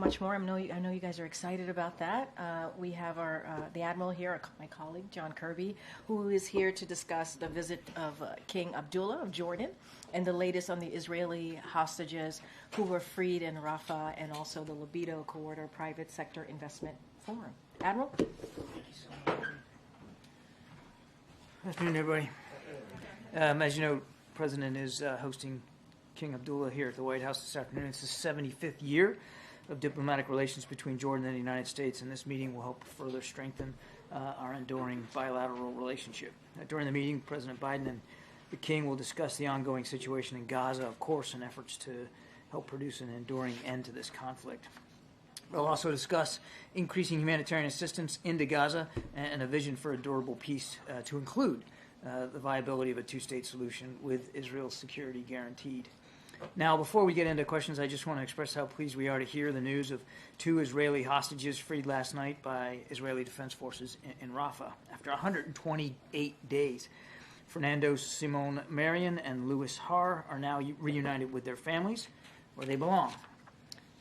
much more. I know you guys are excited about that. We have the Admiral here, my colleague, John Kirby, who is here to discuss the visit of King Abdullah of Jordan and the latest on the Israeli hostages who were freed in Rafah, and also the Libido Corridor Private Sector Investment Forum. Admiral? Good afternoon, everybody. As you know, the President is hosting King Abdullah here at the White House this afternoon. It's the 75th year of diplomatic relations between Jordan and the United States, and this meeting will help further strengthen our enduring bilateral relationship. During the meeting, President Biden and the King will discuss the ongoing situation in Gaza, of course, and efforts to help produce an enduring end to this conflict. They'll also discuss increasing humanitarian assistance into Gaza and a vision for a durable peace to include the viability of a two-state solution with Israel's security guaranteed. Now, before we get into questions, I just want to express how pleased we are to hear the news of 2 Israeli hostages freed last night by Israeli Defense Forces in Rafah. After 128 days, Fernando Simon Marion and Louis Har are now reunited with their families where they belong.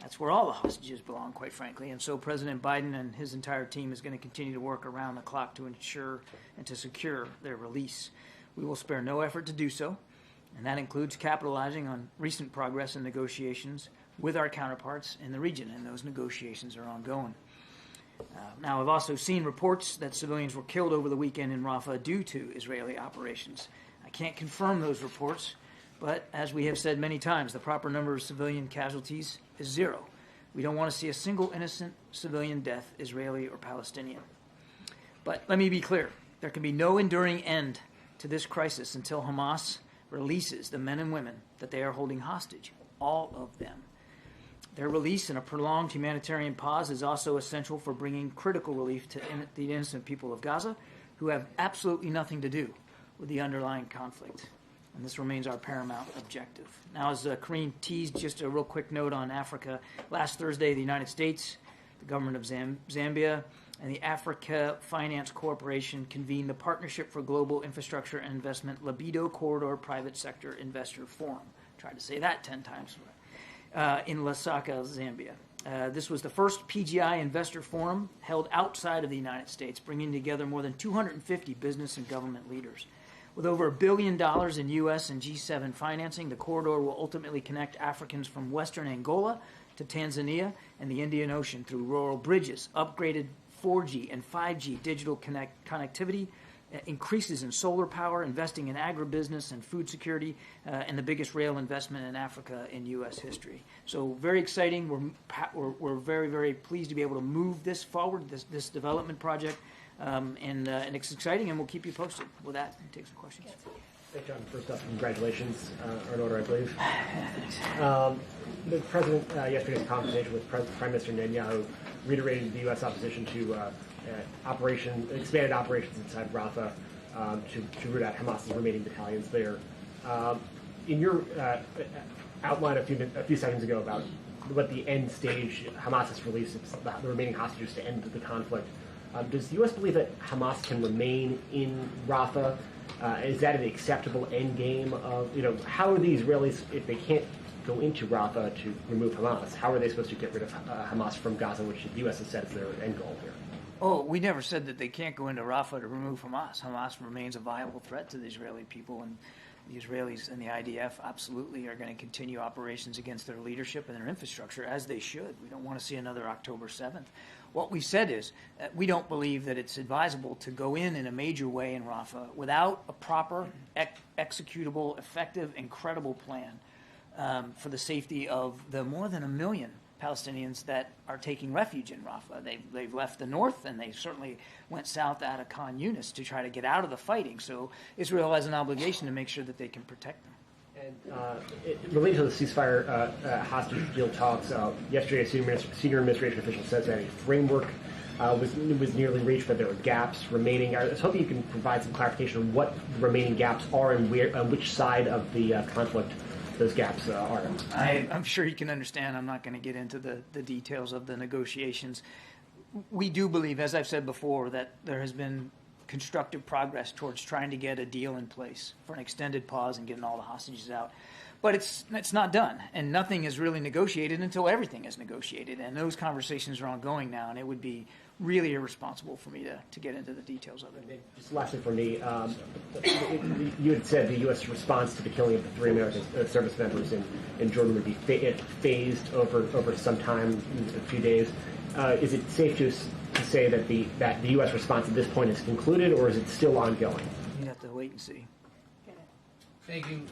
That's where all the hostages belong, quite frankly. And so President Biden and his entire team is going to continue to work around the clock to ensure and to secure their release. We will spare no effort to do so, and that includes capitalizing on recent progress in negotiations with our counterparts in the region, and those negotiations are ongoing. Now, I've also seen reports that civilians were killed over the weekend in Rafah due to Israeli operations. I can't confirm those reports, but as we have said many times, the proper number of civilian casualties is 0. We don't want to see a single innocent civilian death, Israeli or Palestinian. But let me be clear. There can be no enduring end to this crisis until Hamas releases the men and women that they are holding hostage, all of them. Their release and a prolonged humanitarian pause is also essential for bringing critical relief to the innocent people of Gaza, who have absolutely nothing to do with the underlying conflict. And this remains our paramount objective. Now, as Karine teased, just a real quick note on Africa. Last Thursday, the United States, the government of Zambia, and the Africa Finance Corporation convened the Partnership for Global Infrastructure and Investment Libido Corridor Private Sector Investor Forum. Tried to say that 10 times. In Lusaka, Zambia. This was the first PGI investor forum held outside of the United States, bringing together more than 250 business and government leaders. With over $1 billion in U.S. and G7 financing, the corridor will ultimately connect Africans from western Angola to Tanzania and the Indian Ocean through rural bridges, upgraded 4G and 5G digital connectivity, increases in solar power, investing in agribusiness and food security, and the biggest rail investment in Africa in U.S. history. So very exciting. We're very, very pleased to be able to move this forward, this development project. And it's exciting, and we'll keep you posted. With that, we'll take some questions. Thanks, John. First up, congratulations are in order, I believe. Thanks. The President, yesterday's conversation with Prime Minister Netanyahu reiterated the U.S. opposition to expanded operations inside Rafah to root out Hamas's remaining battalions there. In your outline a few seconds ago about what the end stage Hamas has released, the remaining hostages to end the conflict, does the U.S. believe that Hamas can remain in Rafah? Is that an acceptable end game of, how are the Israelis, if they can't go into Rafah to remove Hamas, how are they supposed to get rid of Hamas from Gaza, which the U.S. has said is their end goal here? Oh, we never said that they can't go into Rafah to remove Hamas. Hamas remains a viable threat to the Israeli people, and the Israelis and the IDF absolutely are going to continue operations against their leadership and their infrastructure, as they should. We don't want to see another October 7th. What we've said is that we don't believe that it's advisable to go in a major way in Rafah without a proper, executable, effective, and credible plan for the safety of the more than 1 million Palestinians that are taking refuge in Rafah. They've left the north, and they certainly went south out of Khan Yunis to try to get out of the fighting. So Israel has an obligation to make sure that they can protect them. And related to the ceasefire hostage deal talks, yesterday a senior administration official says that a framework was nearly reached, but there were gaps remaining. I was hoping you can provide some clarification on what the remaining gaps are and on which side of the conflict those gaps are. I'm sure you can understand. I'm not going to get into the details of the negotiations. We do believe, as I've said before, that there has been constructive progress towards trying to get a deal in place for an extended pause and getting all the hostages out. But it's not done, and nothing is really negotiated until everything is negotiated, and those conversations are ongoing now, and it would be really irresponsible for me to get into the details of it. Just lastly for me, you had said the U.S. response to the killing of the 3 American service members in Jordan would be phased over some time, a few days. Is it safe to say that the U.S. response at this point is concluded, or is it still ongoing? You have to wait and see. Thank you,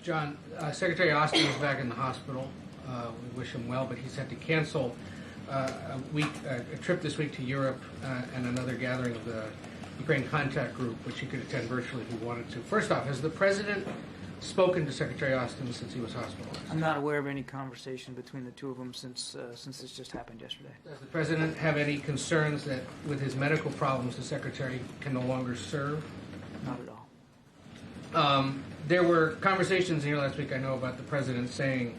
John. Secretary Austin is back in the hospital. We wish him well, but he's had to cancel a trip this week to Europe and another gathering of the Ukraine Contact Group, which he could attend virtually if he wanted to. First off, has the President spoken to Secretary Austin since he was hospitalized? I'm not aware of any conversation between the two of them since this just happened yesterday. Does the President have any concerns that with his medical problems the Secretary can no longer serve? Not at all. There were conversations here last week, I know, about the President saying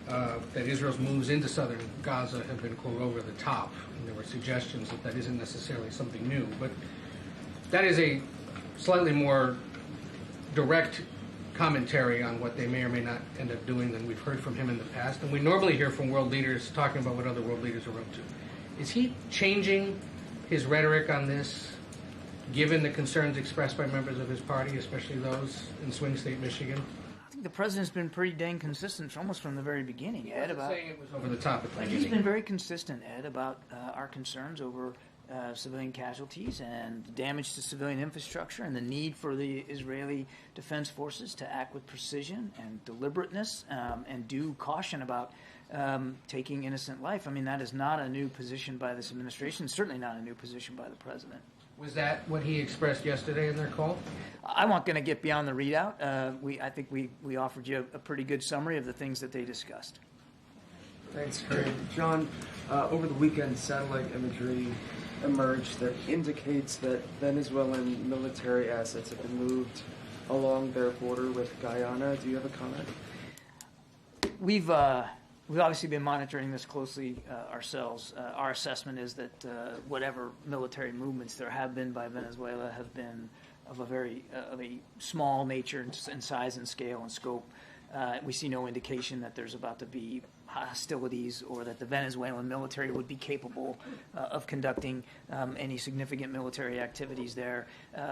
that Israel's moves into southern Gaza have been, quote, over the top. And there were suggestions that isn't necessarily something new. But that is a slightly more direct commentary on what they may or may not end up doing than we've heard from him in the past. And we normally hear from world leaders talking about what other world leaders are up to. Is he changing his rhetoric on this, given the concerns expressed by members of his party, especially those in swing state Michigan? I think the President's been pretty dang consistent almost from the very beginning, Ed. About saying it was over the top at the beginning. He's been very consistent, Ed, about our concerns over civilian casualties and the damage to civilian infrastructure and the need for the Israeli Defense Forces to act with precision and deliberateness and due caution about taking innocent life. I mean, that is not a new position by this administration, certainly not a new position by the President. Was that what he expressed yesterday in their call? I'm not going to get beyond the readout. I think we offered you a pretty good summary of the things that they discussed. Thanks, Karine. John, over the weekend, satellite imagery emerged that indicates that Venezuelan military assets have been moved along their border with Guyana. Do you have a comment? We've obviously been monitoring this closely ourselves. Our assessment is that whatever military movements there have been by Venezuela have been of a small nature in size and scale and scope. We see no indication that there's about to be hostilities or that the Venezuelan military would be capable of conducting any significant military activities there.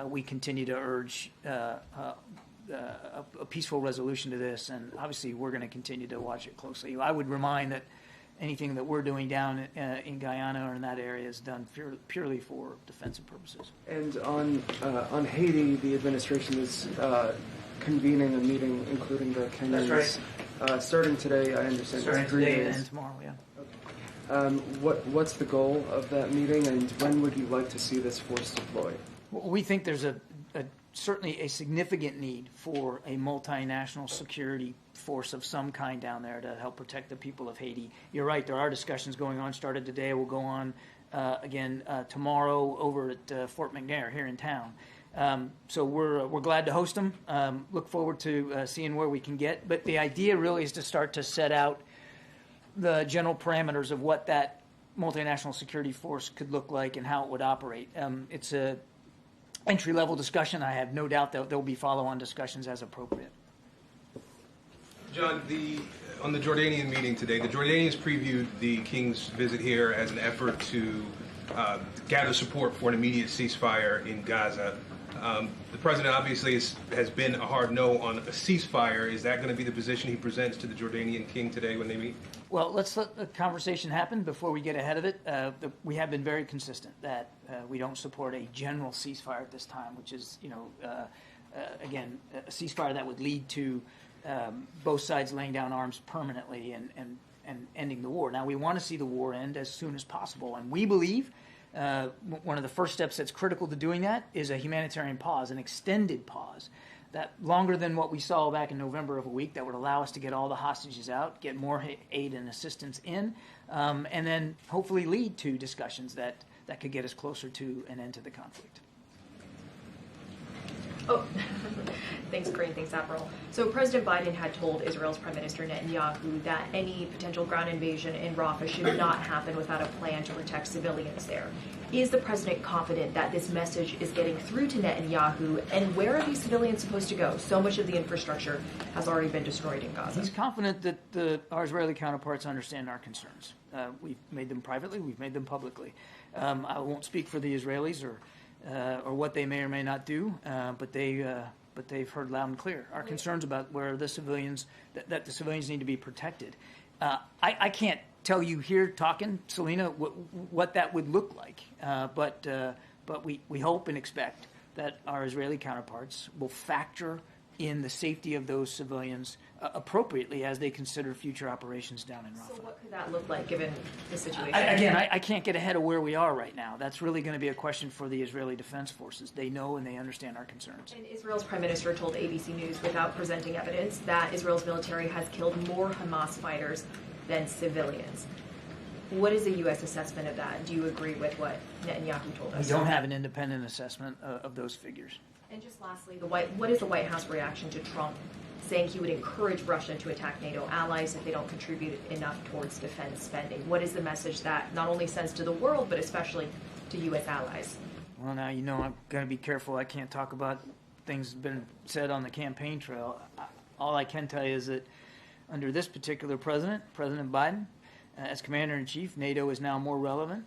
We continue to urge a peaceful resolution to this, and obviously we're going to continue to watch it closely. I would remind that anything that we're doing down in Guyana or in that area is done purely for defensive purposes. And on Haiti, the administration is convening a meeting, including the Kenyans. That's right. Starting today, I understand. Starting today and tomorrow, yeah. Okay. What's the goal of that meeting, and when would you like to see this force deployed? Well, we think there's certainly a significant need for a multinational security force of some kind down there to help protect the people of Haiti. You're right, there are discussions going on, started today, will go on again tomorrow over at Fort McNair here in town. So we're glad to host them, look forward to seeing where we can get. But the idea really is to start to set out the general parameters of what that multinational security force could look like and how it would operate. It's a entry-level discussion. I have no doubt that there will be follow-on discussions as appropriate. John, on the Jordanian meeting today, the Jordanians previewed the King's visit here as an effort to gather support for an immediate ceasefire in Gaza. The president obviously has been a hard no on a ceasefire. Is that going to be the position he presents to the Jordanian king today when they meet? Well, let's let the conversation happen before we get ahead of it. We have been very consistent that we don't support a general ceasefire at this time, which is, again, a ceasefire that would lead to both sides laying down arms permanently and ending the war. Now, we want to see the war end as soon as possible, and we believe one of the first steps that's critical to doing that is a humanitarian pause, an extended pause, that longer than what we saw back in November of a week, that would allow us to get all the hostages out, get more aid and assistance in, and then hopefully lead to discussions that could get us closer to an end to the conflict. Oh, Thanks, Karine. Thanks, Admiral. So President Biden had told Israel's Prime Minister Netanyahu that any potential ground invasion in Rafah should not happen without a plan to protect civilians there. Is the president confident that this message is getting through to Netanyahu, and where are these civilians supposed to go? So much of the infrastructure has already been destroyed in Gaza. He's confident that our Israeli counterparts understand our concerns. We've made them privately, we've made them publicly. I won't speak for the Israelis or what they may or may not do, but they've heard loud and clear our concerns about where the civilians that the civilians need to be protected. I can't tell you here talking, Selena, what that would look like, but we hope and expect that our Israeli counterparts will factor in the safety of those civilians appropriately as they consider future operations down in Rafah. So what could that look like given the situation? I can't get ahead of where we are right now. That's really going to be a question for the Israeli Defense Forces. They know and they understand our concerns. And Israel's prime minister told ABC News, without presenting evidence, that Israel's military has killed more Hamas fighters than civilians. What is the U.S. assessment of that? Do you agree with what Netanyahu told us? We don't have an independent assessment of those figures. And just lastly, what is the White House reaction to Trump saying he would encourage Russia to attack NATO allies if they don't contribute enough towards defense spending? What is the message that not only sends to the world, but especially to U.S. allies? Well, now, I'm going to be careful. I can't talk about things that have been said on the campaign trail. All I can tell you is that under this particular president, President Biden, as Commander-in-Chief, NATO is now more relevant,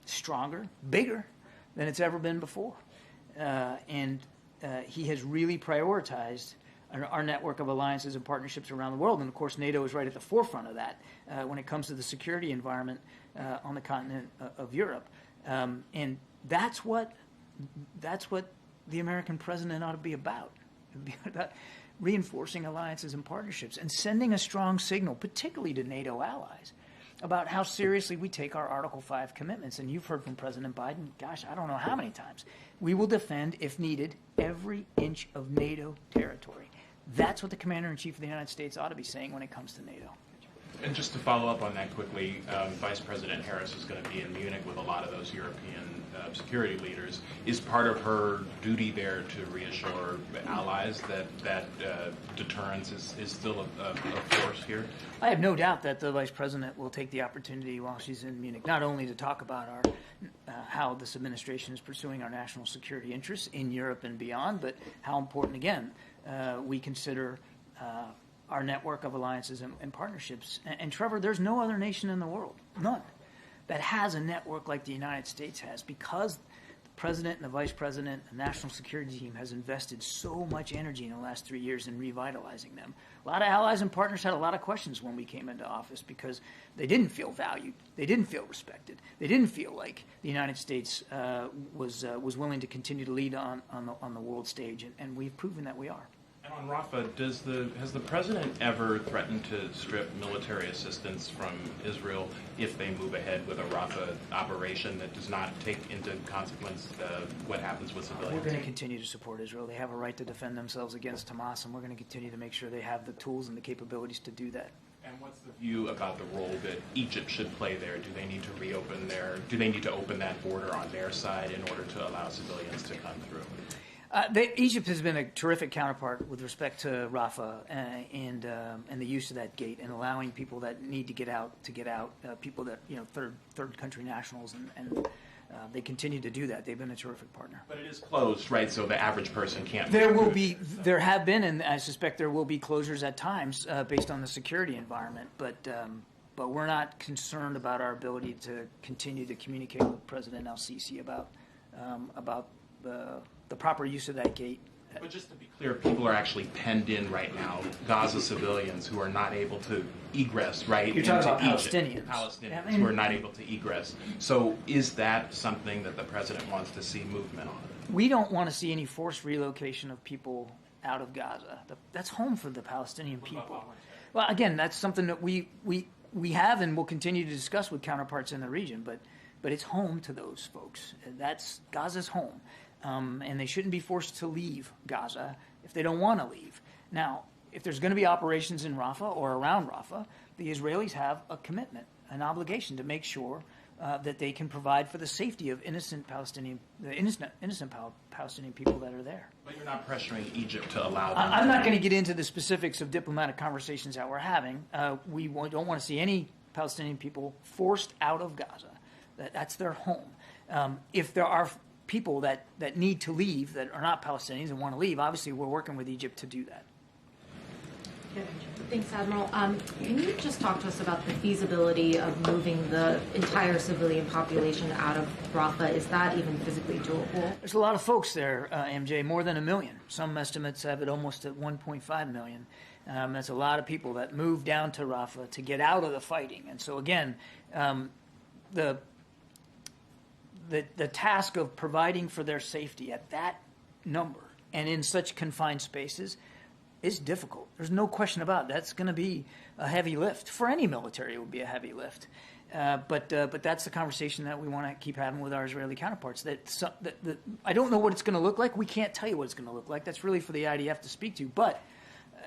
stronger, bigger than it's ever been before. And he has really prioritized our network of alliances and partnerships around the world. And, of course, NATO is right at the forefront of that when it comes to the security environment on the continent of Europe. And that's what the American president ought to be about. It would be about reinforcing alliances and partnerships and sending a strong signal, particularly to NATO allies, about how seriously we take our Article 5 commitments. And you've heard from President Biden, gosh, I don't know how many times. We will defend, if needed, every inch of NATO territory. That's what the Commander-in-Chief of the United States ought to be saying when it comes to NATO. And just to follow up on that quickly, Vice President Harris is going to be in Munich with a lot of those European security leaders. Is part of her duty there to reassure allies that deterrence is still a force here? I have no doubt that the Vice President will take the opportunity while she's in Munich, not only to talk about how this administration is pursuing our national security interests in Europe and beyond, but how important, again, we consider our network of alliances and partnerships. And Trevor, there's no other nation in the world, none, that has a network like the United States has, because the President and the Vice President and the National Security Team has invested so much energy in the last 3 years in revitalizing them. A lot of allies and partners had a lot of questions when we came into office because they didn't feel valued, they didn't feel respected, they didn't feel like the United States was willing to continue to lead on the world stage, and we've proven that we are. On Rafah, has the president ever threatened to strip military assistance from Israel if they move ahead with a Rafah operation that does not take into consequence what happens with civilians? We're going to continue to support Israel. They have a right to defend themselves against Hamas, and we're going to continue to make sure they have the tools and the capabilities to do that. And what's the view about the role that Egypt should play there? Do they need to open that border on their side in order to allow civilians to come through? Egypt has been a terrific counterpart with respect to Rafah and the use of that gate and allowing people that need to get out, people that, third country nationals, and they continue to do that. They've been a terrific partner. But it is closed, right? So the average person can't. There have been, and I suspect there will be closures at times based on the security environment. But we're not concerned about our ability to continue to communicate with President El-Sisi about the proper use of that gate. But just to be clear, people are actually penned in right now, Gaza civilians who are not able to egress, right? You're talking about Palestinians. Palestinians who are not able to egress. So is that something that the president wants to see movement on? We don't want to see any forced relocation of people out of Gaza. That's home for the Palestinian people. Well, again, that's something that we have and will continue to discuss with counterparts in the region, but it's home to those folks. That's Gaza's home. And they shouldn't be forced to leave Gaza if they don't want to leave. Now, if there's going to be operations in Rafah or around Rafah, the Israelis have a commitment, an obligation to make sure that they can provide for the safety of innocent Palestinian people that are there. But you're not pressuring Egypt to allow them. I'm not going to get into the specifics of diplomatic conversations that we're having. We don't want to see any Palestinian people forced out of Gaza. That's their home. If there are people that need to leave that are not Palestinians and want to leave, obviously we're working with Egypt to do that. Thanks, Admiral. Can you just talk to us about the feasibility of moving the entire civilian population out of Rafah? Is that even physically doable? There's a lot of folks there, MJ, more than 1 million. Some estimates have it almost at 1.5 million. That's a lot of people that move down to Rafah to get out of the fighting. And so, again, the task of providing for their safety at that number and in such confined spaces is difficult. There's no question about it. That's going to be a heavy lift. For any military, it would be a heavy lift. But that's the conversation that we want to keep having with our Israeli counterparts. I don't know what it's going to look like. We can't tell you what it's going to look like. That's really for the IDF to speak to. But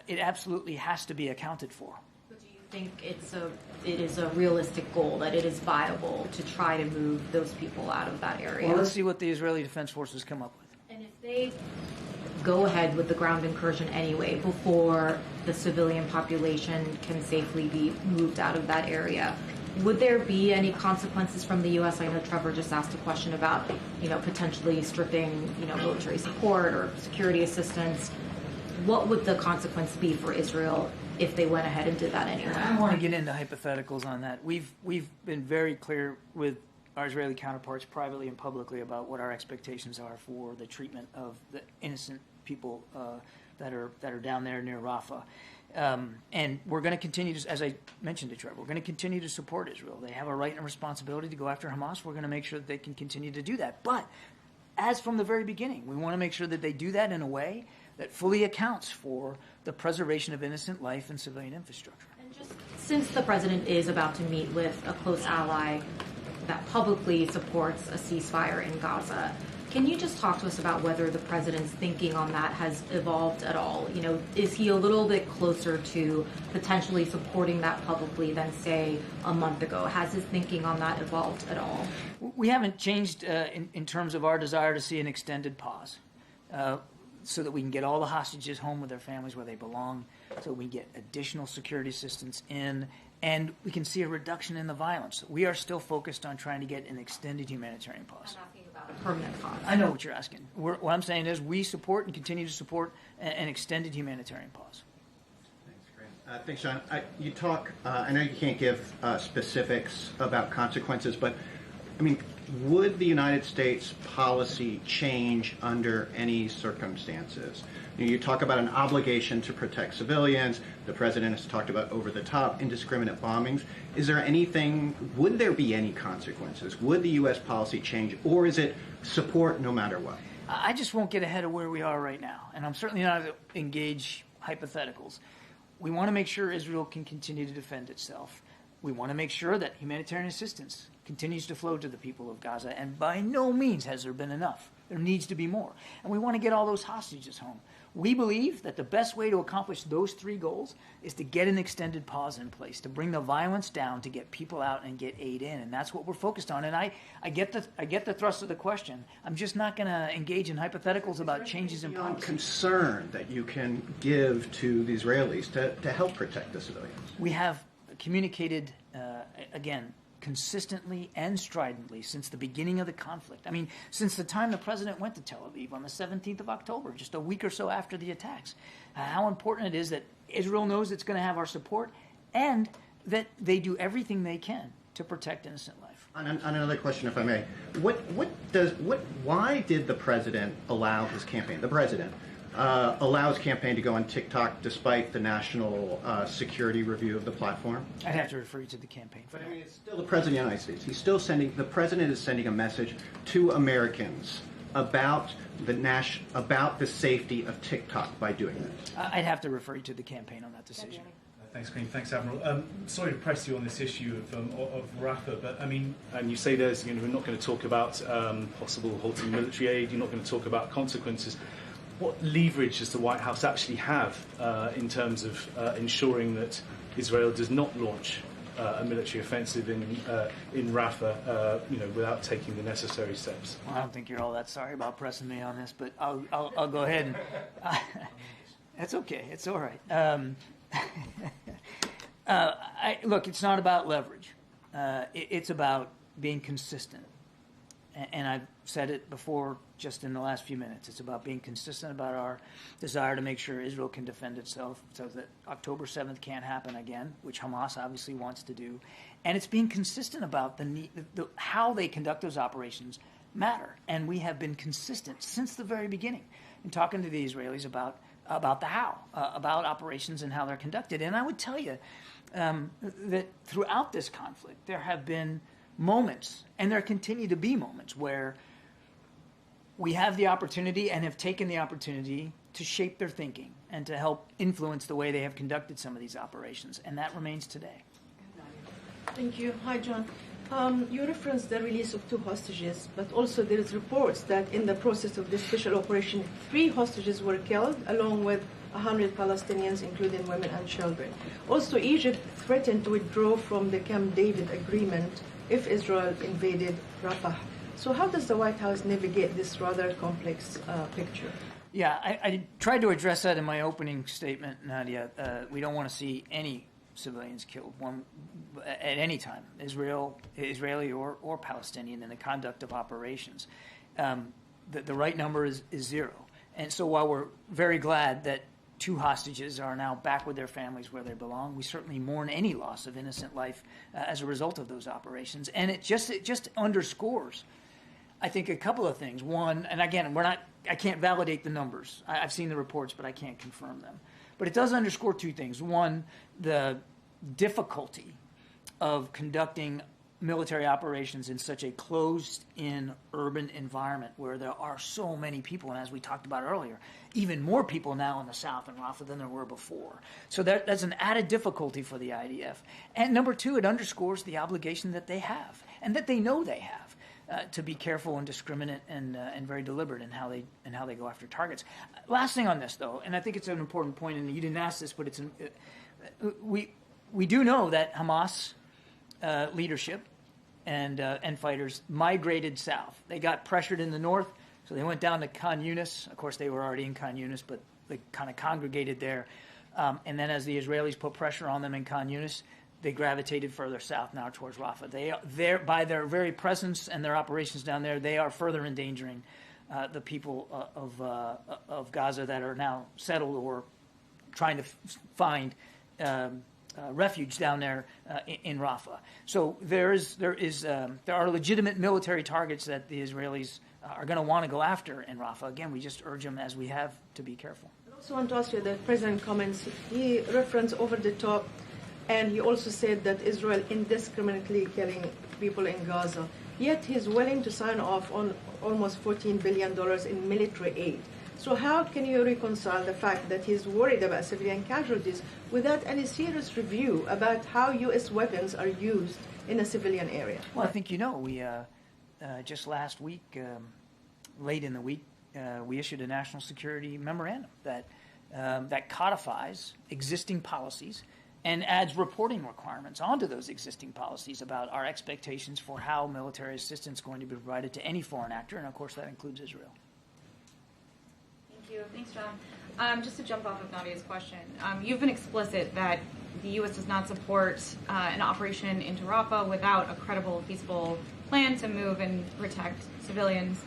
it absolutely has to be accounted for. But do you think it is a realistic goal, that it is viable to try to move those people out of that area? Well, let's see what the Israeli Defense Forces come up with. And if they go ahead with the ground incursion anyway, before the civilian population can safely be moved out of that area, would there be any consequences from the U.S.? I know Trevor just asked a question about, potentially stripping, military support or security assistance. What would the consequence be for Israel if they went ahead and did that anyway? I don't want to get into hypotheticals on that. We've been very clear with our Israeli counterparts privately and publicly about what our expectations are for the treatment of the innocent people that are down there near Rafah. And we're going to continue to, as I mentioned to Trevor, we're going to continue to support Israel. They have a right and responsibility to go after Hamas. We're going to make sure that they can continue to do that. But as from the very beginning, we want to make sure that they do that in a way that fully accounts for the preservation of innocent life and civilian infrastructure. And just since the president is about to meet with a close ally that publicly supports a ceasefire in Gaza, can you just talk to us about whether the president's thinking on that has evolved at all? Is he a little bit closer to potentially supporting that publicly than, say, a month ago? Has his thinking on that evolved at all? We haven't changed in terms of our desire to see an extended pause so that we can get all the hostages home with their families where they belong, so we get additional security assistance in, and we can see a reduction in the violence. We are still focused on trying to get an extended humanitarian pause. I'm asking about a permanent pause. I know what you're asking. What I'm saying is we support and continue to support an extended humanitarian pause. Thanks, John. You talk, I know you can't give specifics about consequences, but I mean, would the United States policy change under any circumstances? You talk about an obligation to protect civilians. The president has talked about over-the-top, indiscriminate bombings. Is there anything, would there be any consequences? Would the U.S. policy change, or is it support no matter what? I just won't get ahead of where we are right now, and I'm certainly not going to engage hypotheticals. We want to make sure Israel can continue to defend itself. We want to make sure that humanitarian assistance continues to flow to the people of Gaza, and by no means has there been enough. There needs to be more. And we want to get all those hostages home. We believe that the best way to accomplish those three goals is to get an extended pause in place, to bring the violence down, to get people out and get aid in. And that's what we're focused on. And I get the thrust of the question. I'm just not going to engage in hypotheticals about changes in policy. Concern that you can give to the Israelis to help protect the civilians? We have communicated, again, consistently and stridently since the beginning of the conflict. I mean, since the time the president went to Tel Aviv on the 17th of October, just a week or so after the attacks, how important it is that Israel knows it's going to have our support and that they do everything they can to protect innocent life. On another question, if I may, why did the president allow his campaign, allow his campaign to go on TikTok despite the national security review of the platform? I'd have to refer you to the campaign. But I mean, it's still the president of the United States. He's still the president is sending a message to Americans about the safety of TikTok by doing this. I'd have to refer you to the campain on that decision. Thanks, Karine. Thanks, Admiral. Sorry to press you on this issue of Rafah, but I mean, and you say we're not going to talk about possible halting military aid. You're not going to talk about consequences. What leverage does the White House actually have in terms of ensuring that Israel does not launch a military offensive in Rafah, without taking the necessary steps. Well, I don't think you're all that sorry about pressing me on this, but I'll go ahead and that's okay. It's all right. Look, it's not about leverage. It's about being consistent. And I've said it before just in the last few minutes. It's about being consistent about our desire to make sure Israel can defend itself so that October 7th can't happen again, which Hamas obviously wants to do. And it's being consistent about how they conduct those operations matter. And we have been consistent since the very beginning in talking to the Israelis about the how, about operations and how they're conducted. And I would tell you that throughout this conflict, there have been moments, and there continue to be moments, where we have the opportunity and have taken the opportunity to shape their thinking and to help influence the way they have conducted some of these operations. And that remains today. Thank you. Hi, John. You referenced the release of 2 hostages, but also there is reports that in the process of this special operation, 3 hostages were killed, along with 100 Palestinians, including women and children. Also, Egypt threatened to withdraw from the Camp David agreement if Israel invaded Rafah. So how does the White House navigate this rather complex picture? Yeah, I tried to address that in my opening statement, Nadia. We don't want to see any civilians killed at any time, Israeli or Palestinian, in the conduct of operations. The right number is 0. And so while we're very glad that 2 hostages are now back with their families where they belong, we certainly mourn any loss of innocent life as a result of those operations. And it just underscores, I think, a couple of things. One, and again, I can't validate the numbers. I've seen the reports, but I can't confirm them. But it does underscore 2 things. One, the difficulty of conducting military operations in such a closed-in urban environment where there are so many people, and as we talked about earlier, even more people now in the south in Rafah than there were before. So that's an added difficulty for the IDF. And number 2, it underscores the obligation that they have, and that they know they have, to be careful and discriminate and very deliberate in how they go after targets. Last thing on this, though, and I think it's an important point, and you didn't ask this, but we do know that Hamas leadership and fighters migrated south. They got pressured in the north, so they went down to Khan Yunis. Of course, they were already in Khan Yunis, but they kind of congregated there. And then as the Israelis put pressure on them in Khan Yunis, they gravitated further south now towards Rafah. By their very presence and their operations down there, they are further endangering the people of Gaza that are now settled or trying to find refuge down there in Rafah. So there are legitimate military targets that the Israelis are going to want to go after in Rafah. Again, we just urge them, as we have, to be careful. I also want to ask you the President comments. He referenced over the top, and he also said that Israel indiscriminately killing people in Gaza. Yet he's willing to sign off on almost $14 billion in military aid. So how can you reconcile the fact that he's worried about civilian casualties without any serious review about how U.S. weapons are used in a civilian area? Well, I think we just last week, late in the week, we issued a national security memorandum that codifies existing policies and adds reporting requirements onto those existing policies about our expectations for how military assistance is going to be provided to any foreign actor, and of course that includes Israel. Thanks, John. Just to jump off of Nadia's question, you've been explicit that the U.S. does not support an operation into Rafah without a credible, feasible plan to move and protect civilians.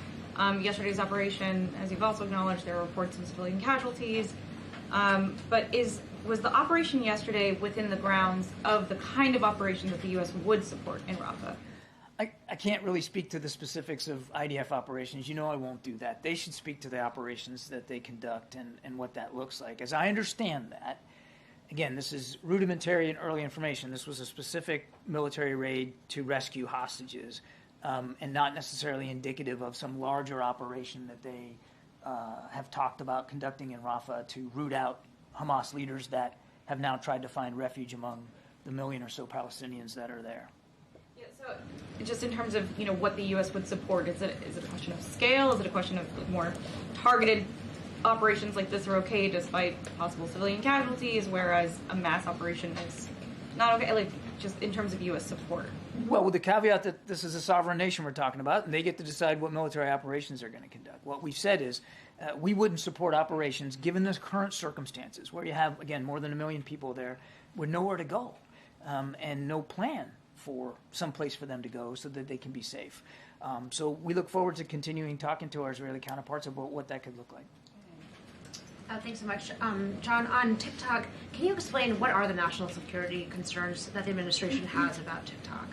Yesterday's operation, as you've also acknowledged, there were reports of civilian casualties. But was the operation yesterday within the grounds of the kind of operation that the U.S. would support in Rafah? I can't really speak to the specifics of IDF operations. You know I won't do that. They should speak to the operations that they conduct and what that looks like. As I understand that, again, this is rudimentary and early information. This was a specific military raid to rescue hostages and not necessarily indicative of some larger operation that they have talked about conducting in Rafah to root out Hamas leaders that have now tried to find refuge among the 1 million or so Palestinians that are there. So just in terms of what the U.S. would support, is it a question of scale? Is it a question of more targeted operations like this are okay despite possible civilian casualties, whereas a mass operation is not okay? just in terms of U.S. support? Well, with the caveat that this is a sovereign nation we're talking about, and they get to decide what military operations they're going to conduct. What we've said is we wouldn't support operations given the current circumstances, where you have, again, more than 1 million people there with nowhere to go and no plan for some place for them to go so that they can be safe. So we look forward to continuing talking to our Israeli counterparts about what that could look like. Thanks so much. John, on TikTok, can you explain what are the national security concerns that the administration has about TikTok?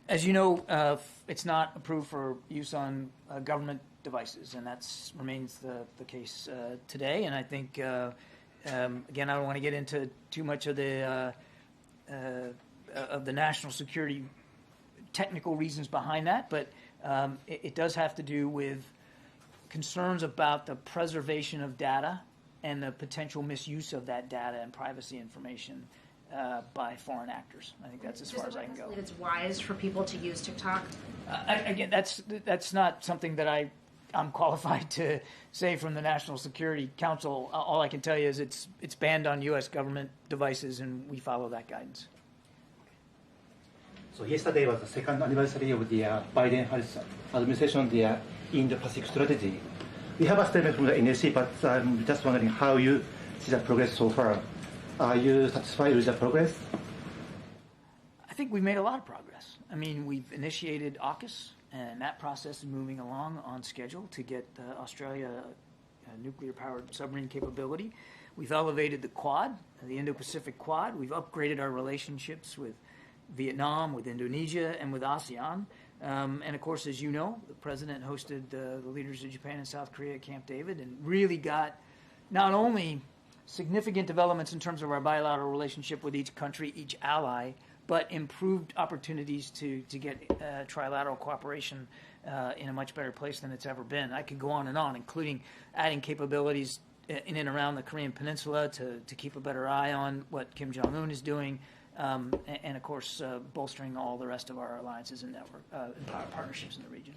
As you know, it's not approved for use on government devices, and that remains the case today. And I think, again, I don't want to get into too much of the national security technical reasons behind that, but it does have to do with concerns about the preservation of data and the potential misuse of that data and privacy information by foreign actors. I think that's as far as I can go. It's wise for people to use TikTok? Again, that's not something that I'm qualified to say from the National Security Council. All I can tell you is it's banned on U.S. government devices, and we follow that guidance. So yesterday was the second anniversary of the Biden-Harris administration, the Indo-Pacific strategy. We have a statement from the NSC, but I'm just wondering how you see the progress so far. Are you satisfied with the progress? I think we've made a lot of progress. I mean, we've initiated AUKUS, and that process is moving along on schedule to get Australia a nuclear-powered submarine capability. We've elevated the Quad, the Indo-Pacific Quad. We've upgraded our relationships with Vietnam, with Indonesia, and with ASEAN. And of course, as you know, the president hosted the leaders of Japan and South Korea at Camp David and really got not only significant developments in terms of our bilateral relationship with each country, each ally, but improved opportunities to get trilateral cooperation in a much better place than it's ever been. I could go on, including adding capabilities in and around the Korean Peninsula to keep a better eye on what Kim Jong-un is doing. And of course, bolstering all the rest of our alliances and network and partnerships in the region.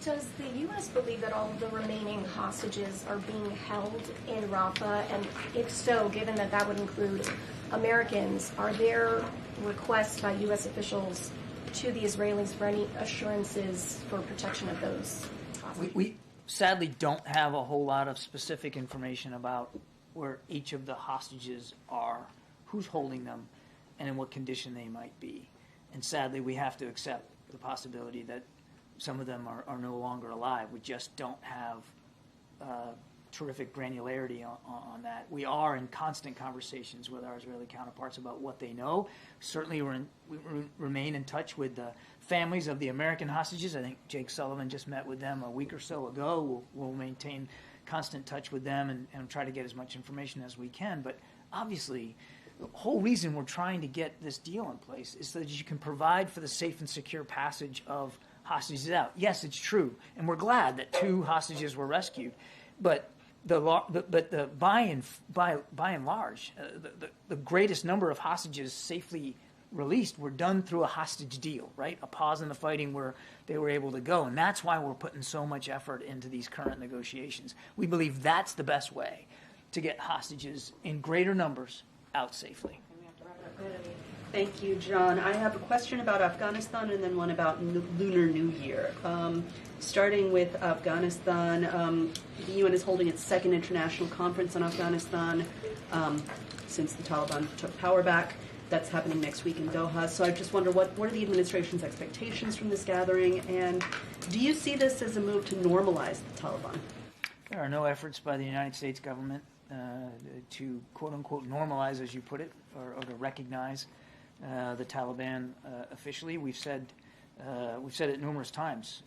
Does the U.S. believe that all of the remaining hostages are being held in Rafah? And if so, given that that would include Americans, are there requests by U.S. officials to the Israelis for any assurances for protection of those hostages? We sadly don't have a whole lot of specific information about where each of the hostages are, who's holding them, and in what condition they might be. And sadly, we have to accept the possibility that some of them are no longer alive. We just don't have terrific granularity on that. We are in constant conversations with our Israeli counterparts about what they know. Certainly, we remain in touch with the families of the American hostages. I think Jake Sullivan just met with them a week or so ago. We'll maintain constant touch with them and try to get as much information as we can. But obviously, the whole reason we're trying to get this deal in place is so that you can provide for the safe and secure passage of hostages out. Yes, it's true, and we're glad that 2 hostages were rescued. But by and large, the greatest number of hostages safely released were done through a hostage deal, right? A pause in the fighting where they were able to go. And that's why we're putting so much effort into these current negotiations. We believe that's the best way to get hostages in greater numbers out safely. Thank you, John. I have a question about Afghanistan and then one about Lunar New Year. Starting with Afghanistan, the UN is holding its 2nd international conference on Afghanistan since the Taliban took power back. That's happening next week in Doha. So I just wonder, what are the administration's expectations from this gathering? And do you see this as a move to normalize the Taliban? There are no efforts by the United States government to quote-unquote normalize, as you put it, or to recognize the Taliban officially. We've said it numerous times.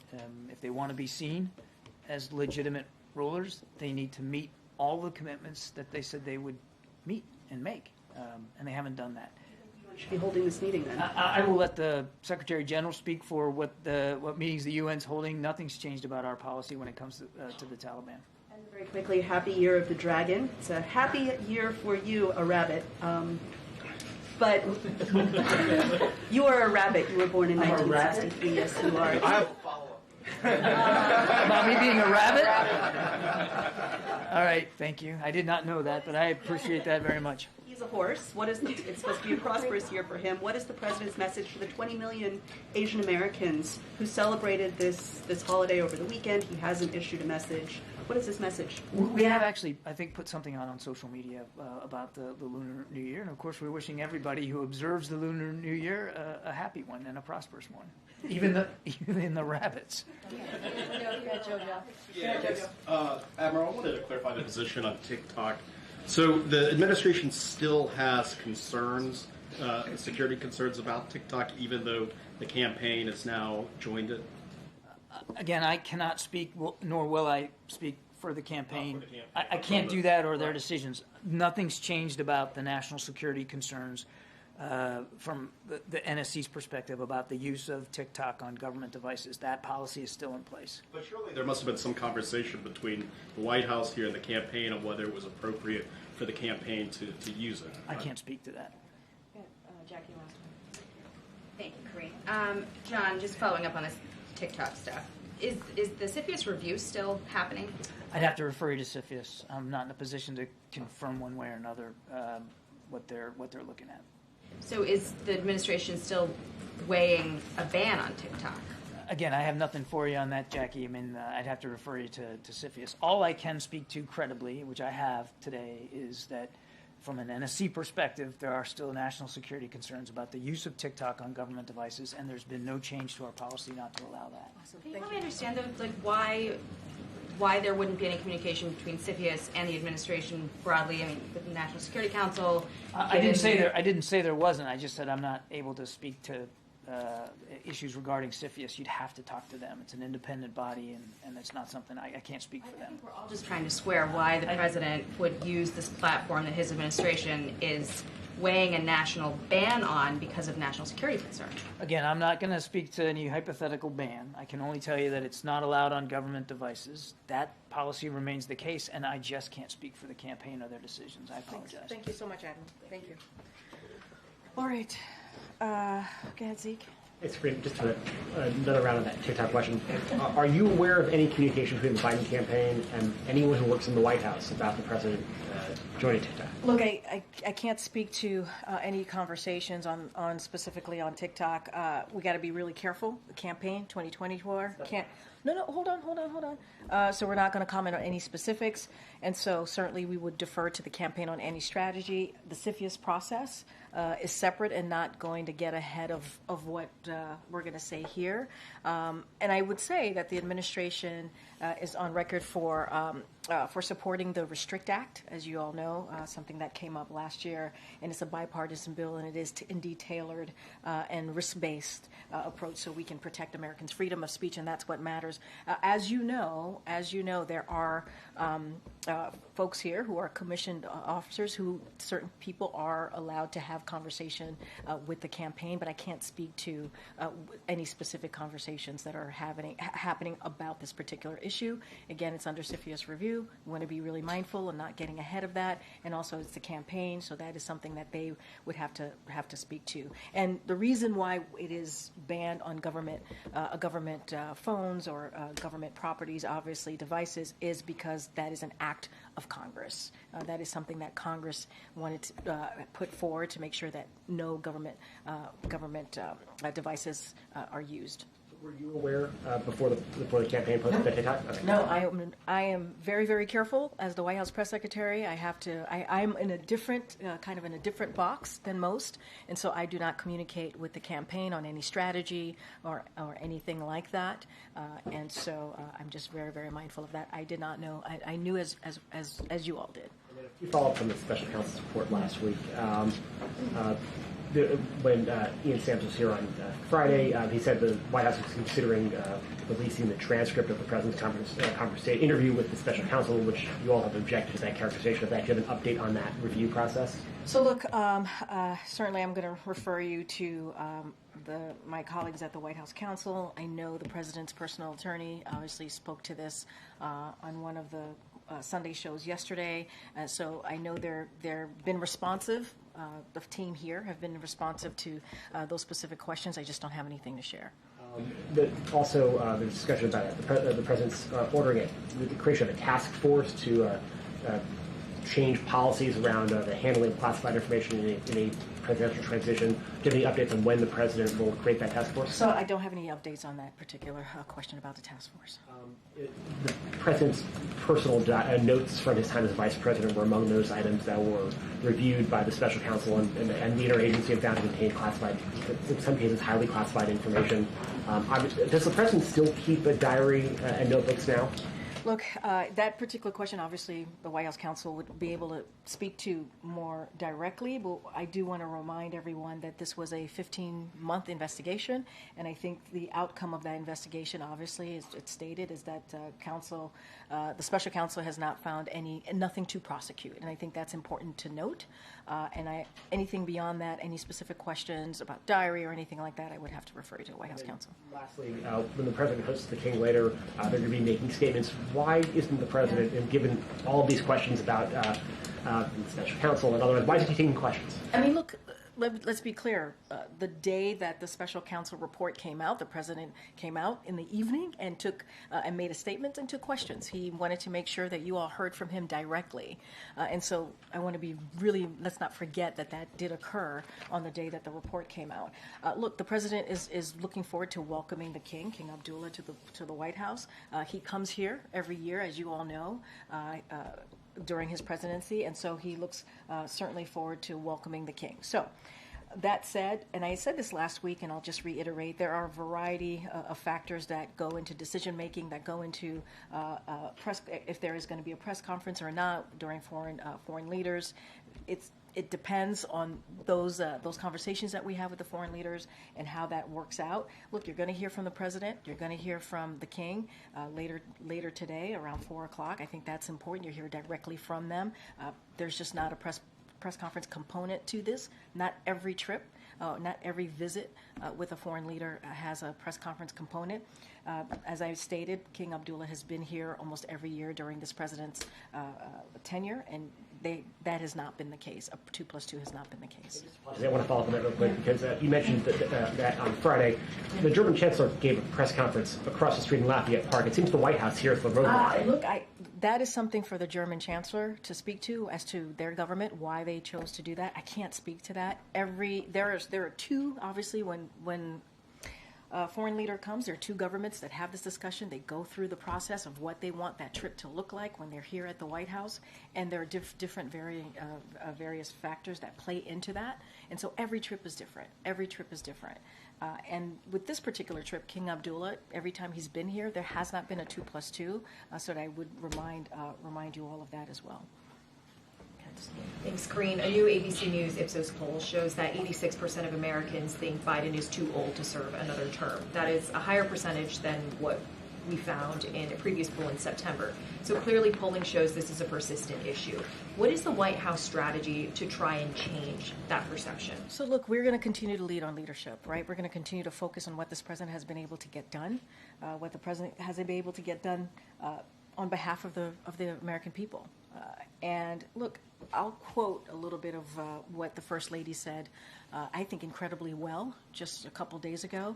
If they want to be seen as legitimate rulers, they need to meet all the commitments that they said they would meet and make, and they haven't done that. Should be holding this meeting then. I will let the Secretary General speak for what meetings the UN's holding. Nothing's changed about our policy when it comes to the Taliban. And very quickly, happy year of the dragon. It's a happy year for you, a rabbit. But you are a rabbit. You were born in 1963. Yes, you are. I have a follow-up. About me being a rabbit? All right, thank you. I did not know that, but I appreciate that very much. He's a horse. It's supposed to be a prosperous year for him. What is the president's message for the 20 million Asian Americans who celebrated this holiday over the weekend? He hasn't issued a message. What is his message? We have actually, I think, put something on social media about the Lunar New Year. And of course, we're wishing everybody who observes the Lunar New Year a happy one and a prosperous one. Even the rabbits. Admiral, I wanted to clarify the position on TikTok. So the administration still has concerns, security concerns about TikTok, even though the campaign has now joined it? Again, I cannot speak, nor will I speak for the campaign. I can't do that or their decisions. Nothing's changed about the national security concerns from the NSC's perspective about the use of TikTok on government devices. That policy is still in place. But surely there must have been some conversation between the White House here and the campaign on whether it was appropriate for the campaign to use it. I can't speak to that. Jackie, last one. Thank you, Karine. John, just following up on this TikTok stuff. Is the CFIUS review still happening? I'd have to refer you to CFIUS. I'm not in a position to confirm one way or another what they're looking at. So is the administration still weighing a ban on TikTok? Again, I have nothing for you on that, Jackie. I mean, I'd have to refer you to CFIUS. All I can speak to credibly, which I have today, is that from an NSC perspective, there are still national security concerns about the use of TikTok on government devices, and there's been no change to our policy not to allow that. Can you help me understand, though, like why there wouldn't be any communication between CFIUS and the administration broadly? I mean, with the National Security Council. I didn't say there wasn't. I just said I'm not able to speak to issues regarding CFIUS. You'd have to talk to them. It's an independent body, and it's not something I can't speak for them. I think we're all just trying to square why the president would use this platform that his administration is weighing a national ban on because of national security concerns. Again, I'm not going to speak to any hypothetical ban. I can only tell you that it's not allowed on government devices. That policy remains the case, and I just can't speak for the campaign or their decisions. I apologize. Thank you so much, Admiral. Thank you. All right. Go ahead, Zeke. It's great. Just another round of that TikTok question. Are you aware of any communication between the Biden campaign and anyone who works in the White House about the president joining TikTok? Look, I can't speak to any conversations on specifically on TikTok. We got to be really careful. The campaign 2024 can't. No, hold on. So we're not going to comment on any specifics, and so certainly we would defer to the campaign on any strategy. The CFIUS process is separate and not going to get ahead of what we're going to say here. And I would say that the administration is on record for supporting the Restrict Act, as you all know, something that came up last year, and it's a bipartisan bill, and it is indeed tailored and risk-based approach so we can protect Americans' freedom of speech, and that's what matters. As you know, there are folks here who are commissioned officers who certain people are allowed to have conversation with the campaign, but I can't speak to any specific conversations that are happening about this particular issue. Again, it's under CFIUS review. We want to be really mindful and not getting ahead of that, and also it's the campaign, so that is something that they would have to speak to. And the reason why it is banned on government phones or government properties, obviously devices, is because that is an act of Congress. That is something that Congress wanted to put forward to make sure that no government devices are used. Were you aware before the campaign posted that TikTok? Okay. No, I am very, very careful as the White House press secretary. I'm in a different kind of in a different box than most, and so I do not communicate with the campaign on any strategy or anything like that. And so I'm just very, very mindful of that. I did not know. I knew as you all did. And then a few follow-up from the special counsel's report last week. When Ian Sams was here on Friday, he said the White House was considering releasing the transcript of the president's conference interview with the special counsel, which you all have objected to that characterization of that. Do you have an update on that review process? So look, certainly I'm going to refer you to my colleagues at the White House Counsel. I know the president's personal attorney obviously spoke to this on one of the Sunday shows yesterday, so I know they're been responsive. The team here have been responsive to those specific questions. I just don't have anything to share. Also, the discussion about the president's ordering the creation of a task force to change policies around the handling of classified information in a presidential transition? Do you have any updates on when the president will create that task force? So I don't have any updates on that particular question about the task force. The president's personal notes from his time as vice president were among those items that were reviewed by the special counsel and the interagency have found to contain classified, in some cases, highly classified information. Does the president still keep a diary and notebooks now? Look, that particular question, obviously, the White House counsel would be able to speak to more directly, but I do want to remind everyone that this was a 15-month investigation, and I think the outcome of that investigation, obviously, as it's stated, is that the special counsel has not found nothing to prosecute, and I think that's important to note. Anything beyond that, any specific questions about diary or anything like that, I would have to refer you to the White House counsel. Lastly, when the president hosts the king later, they're going to be making statements. Why isn't the president, and given all of these questions about the special counsel and otherwise, why isn't he taking questions? I mean, look, let's be clear. The day that the special counsel report came out, the president came out in the evening and and made a statement and took questions. He wanted to make sure that you all heard from him directly. And so I want to be let's not forget that did occur on the day that the report came out. Look, the president is looking forward to welcoming the King Abdullah, to the White House. He comes here every year, as you all know, during his presidency, and so he looks certainly forward to welcoming the King. So that said, and I said this last week, and I'll just reiterate, there are a variety of factors that go into decision making, that go into if there is going to be a press conference or not during foreign leaders. It depends on those conversations that we have with the foreign leaders and how that works out. Look, you're going to hear from the president. You're going to hear from the King later today around 4 o'clock. I think that's important. You hear directly from them. There's just not a press conference component to this. Not every trip, not every visit with a foreign leader has a press conference component. As I stated, King Abdullah has been here almost every year during this president's tenure, and that has not been the case. 2+2 has not been the case. I want to follow up on that real quick because you mentioned that on Friday, the German chancellor gave a press conference across the street in Lafayette Park. It seems the White House here at the road. Look, that is something for the German chancellor to speak to as to their government, why they chose to do that. I can't speak to that. There are two, obviously, when a foreign leader comes, there are two governments that have this discussion. They go through the process of what they want that trip to look like when they're here at the White House, and there are different various factors that play into that. And so every trip is different. Every trip is different. And with this particular trip, King Abdullah, every time he's been here, there has not been a 2+2. So I would remind you all of that as well. Thanks, Karine. A new ABC News Ipsos poll shows that 86% of Americans think Biden is too old to serve another term. That is a higher percentage than what we found in a previous poll in September. So clearly polling shows this is a persistent issue. What is the White House strategy to try and change that perception? So look, we're going to continue to lead on leadership, right? We're going to continue to focus on what this president has been able to get done, what the president has been able to get done on behalf of the American people. And look, I'll quote a little bit of what the First Lady said, I think incredibly well, just a couple days ago.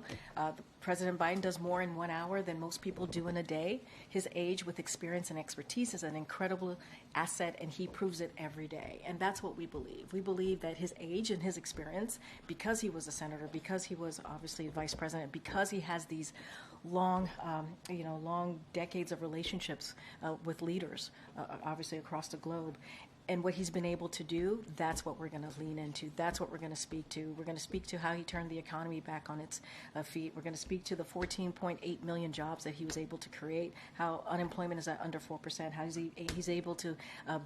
President Biden does more in 1 hour than most people do in a day. His age with experience and expertise is an incredible asset, and he proves it every day. And that's what we believe. We believe that his age and his experience, because he was a senator, because he was obviously vice president, because he has these long decades of relationships with leaders, obviously across the globe. And what he's been able to do, that's what we're going to lean into. That's what we're going to speak to. We're going to speak to how he turned the economy back on its feet. We're going to speak to the 14.8 million jobs that he was able to create, how unemployment is at under 4%, how he's able to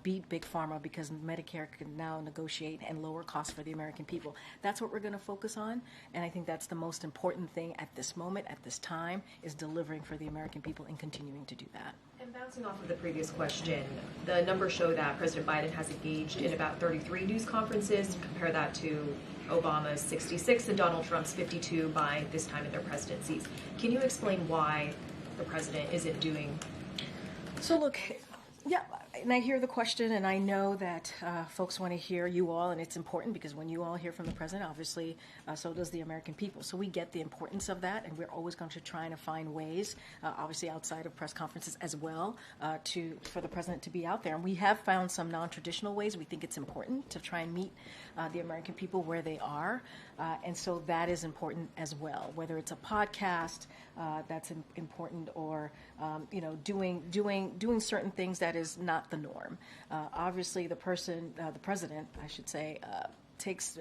beat Big Pharma because Medicare can now negotiate and lower costs for the American people. That's what we're going to focus on, and I think that's the most important thing at this moment, at this time, is delivering for the American people and continuing to do that. And bouncing off of the previous question, the numbers show that President Biden has engaged in about 33 news conferences. Compare that to Obama's 66 and Donald Trump's 52 by this time in their presidencies. Can you explain why the president isn't doing? So look, yeah, And I hear the question, and I know that folks want to hear you all, and it's important because when you all hear from the president, obviously, so does the American people. So we get the importance of that, and we're always going to try to find ways, obviously outside of press conferences as well, for the president to be out there. And we have found some non-traditional ways. We think it's important to try and meet the American people where they are, and so that is important as well. Whether it's a podcast that's important, or doing certain things that is not the norm. Obviously, the president, I should say, takes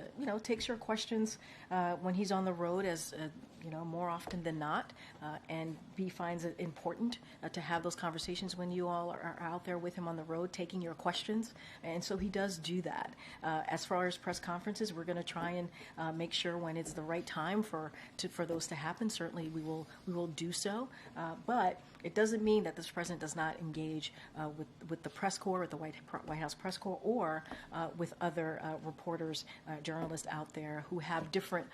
your questions when he's on the road as more often than not, and he finds it important to have those conversations when you all are out there with him on the road, taking your questions, and so he does do that. As far as press conferences, we're going to try and make sure when it's the right time for those to happen. Certainly, we will do so, but it doesn't mean that this president does not engage with the press corps, with the White House press corps, or with other reporters, journalists out there who have different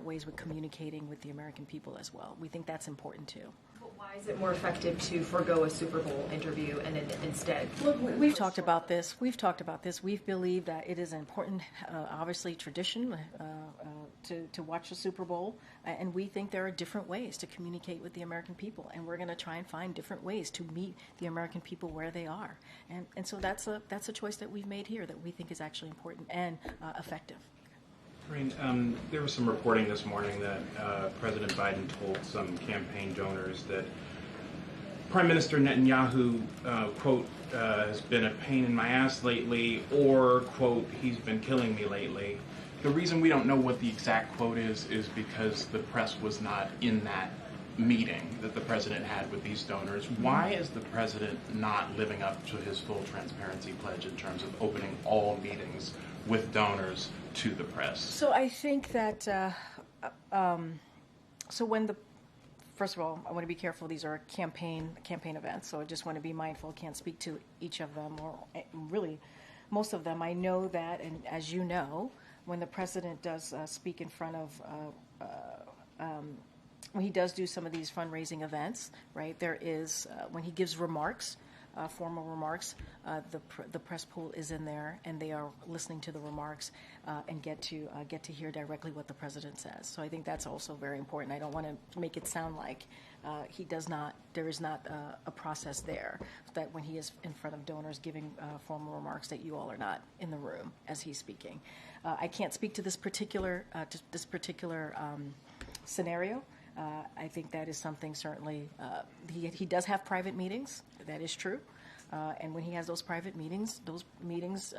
ways with communicating with the American people as well. We think that's important too. But why is it more effective to forego a Super Bowl interview and then instead? Look, we've talked about this. We believe that it is an important, obviously, tradition to watch the Super Bowl, and we think there are different ways to communicate with the American people, and we're going to try and find different ways to meet the American people where they are, and so that's a choice that we've made here that we think is actually important and effective. Karine, there was some reporting this morning that President Biden told some campaign donors that Prime Minister Netanyahu, quote, has been a pain in my ass lately, or, quote, he's been killing me lately. The reason we don't know what the exact quote is because the press was not in that meeting that the president had with these donors. Why is the president not living up to his full transparency pledge in terms of opening all meetings with donors to the press? So I think that, first of all, I want to be careful. These are campaign events, so I just want to be mindful. Can't speak to each of them, or really most of them. I know that, and as you know, when the president does speak in front of, when he does do some of these fundraising events, right, there is, when he gives remarks, formal remarks, the press pool is in there, and they are listening to the remarks and get to hear directly what the president says. So I think that's also very important. I don't want to make it sound like there is not a process there, that when he is in front of donors giving formal remarks that you all are not in the room as he's speaking. I can't speak to this particular scenario. I think that is something certainly, he does have private meetings, that is true. And when he has those private meetings,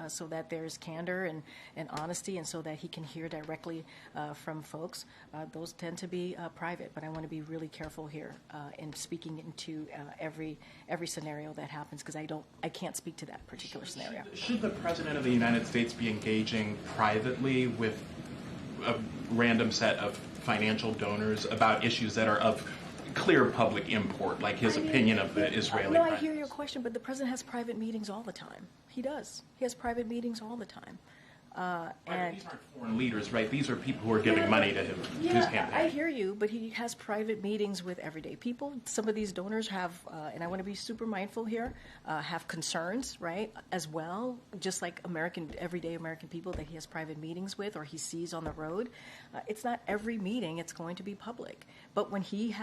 so that there's candor and honesty, and so that he can hear directly from folks, those tend to be private. But I want to be really careful here in speaking into every scenario that happens, because I can't speak to that particular scenario. Should the President of the United States be engaging privately with a random set of financial donors about issues that are of clear public import, like his opinion of the Israeli No, prime I hear your question, but the president has private meetings all the time. He does. He has private meetings all the time. And these aren't foreign leaders, right? These are people who are giving money to him, his campaign. I hear you, but he has private meetings with everyday people. Some of these donors have, and I want to be super mindful here, have concerns, right, as well, just like everyday American people that he has private meetings with or he sees on the road. It's not every meeting it's going to be public. But when he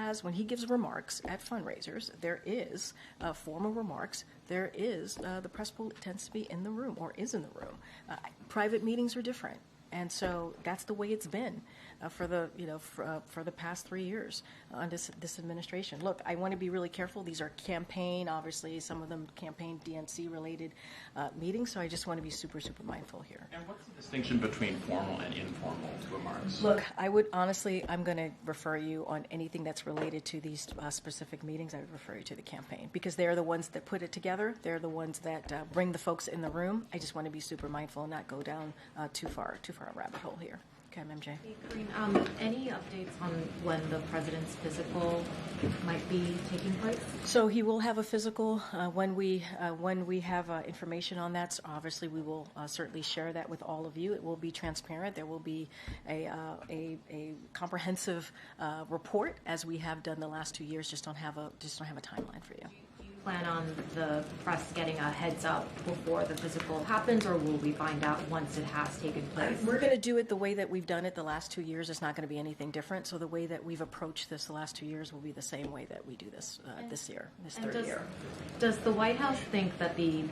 gives remarks at fundraisers, there is formal remarks. There is the press pool tends to be in the room or is in the room. Private meetings are different, and so that's the way it's been for the past 3 years under this administration. Look, I want to be really careful. These are campaign, obviously, some of them campaign DNC related meetings. So I just want to be super mindful here. And what's the distinction between formal and informal remarks? Look, I'm going to refer you on anything that's related to these specific meetings. I would refer you to the campaign, because they're the ones that put it together. They're the ones that bring the folks in the room. I just want to be super mindful and not go down too far a rabbit hole here. Okay, MJ. Hey, Karine, any updates on when the president's physical might be taking place? So he will have a physical when we have information on that. So obviously, we will certainly share that with all of you. It will be transparent. There will be a comprehensive report, as we have done the last 2 years. Just don't have a timeline for you. Do you plan on the press getting a heads up before the physical happens, or will we find out once it has taken place? We're going to do it the way that we've done it the last 2 years. It's not going to be anything different. So the way that we've approached this the last 2 years will be the same way that we do this this year, this third year. Does the White House think that the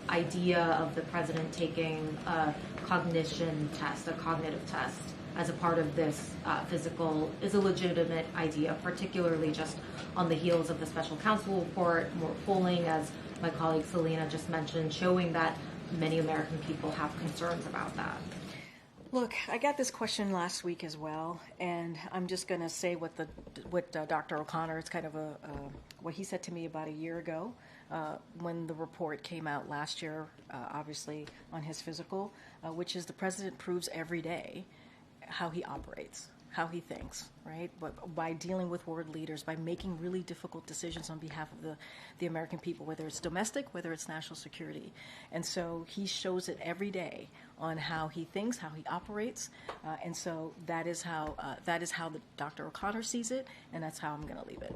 idea of the president taking a cognition test, a cognitive test, as a part of this physical is a legitimate idea, particularly just on the heels of the special counsel report, more polling, as my colleague Selena just mentioned, showing that many American people have concerns about that? Look, I got this question last week as well, and I'm just going to say what Dr. O'Connor, it's kind of what he said to me about a year ago when the report came out last year, obviously on his physical, which is the president proves every day how he operates, how he thinks, right? But by dealing with world leaders, by making really difficult decisions on behalf of the American people, whether it's domestic, whether it's national security. And so he shows it every day on how he thinks, how he operates. And so that is how the Dr. O'Connor sees it, and that's how I'm going to leave it.